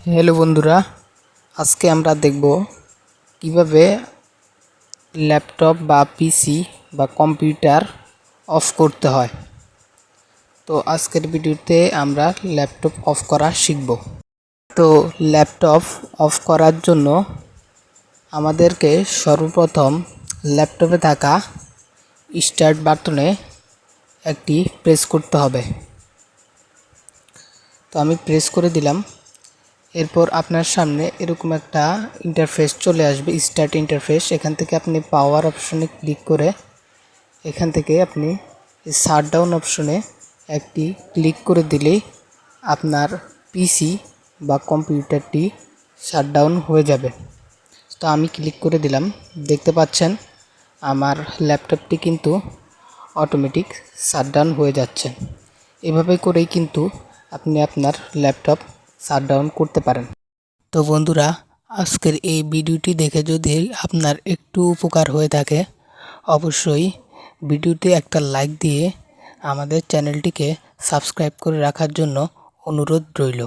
Hello বন্ধুরা, আজকে আমরা দেখব কিভাবে ল্যাপটপ বা পিসি বা কম্পিউটার অফ করতে হয়। তো আজকের ভিডিওতে আমরা ল্যাপটপ অফ করা শিখব। তো ল্যাপটপ অফ করার জন্য আমাদেরকে সর্বপ্রথম ল্যাপটপে থাকা স্টার্ট বাটনে একটি প্রেস করতে হবে। তো আমি প্রেস করে দিলাম। এরপর আপনার সামনে এরকম একটা ইন্টারফেস চলে আসবে, স্টার্ট ইন্টারফেস। এখান থেকে আপনি পাওয়ার অপশনে ক্লিক করে এখান থেকে আপনি শাটডাউন অপশনে একটি ক্লিক করে দিলেই আপনার পিসি বা কম্পিউটারটি শাটডাউন হয়ে যাবে। তো আমি ক্লিক করে দিলাম। দেখতে পাচ্ছেন আমার ল্যাপটপটি কিন্তু অটোমেটিক শাটডাউন হয়ে যাচ্ছে। এভাবে করেই কিন্তু আপনি আপনার ল্যাপটপ শাটডাউন করতে পারেন। তো বন্ধুরা, আজকের এই ভিডিওটি দেখে যদি আপনার একটু উপকার হয়ে থাকে, অবশ্যই ভিডিওতে একটা লাইক দিয়ে আমাদের চ্যানেলটিকে সাবস্ক্রাইব করে রাখার জন্য অনুরোধ রইল।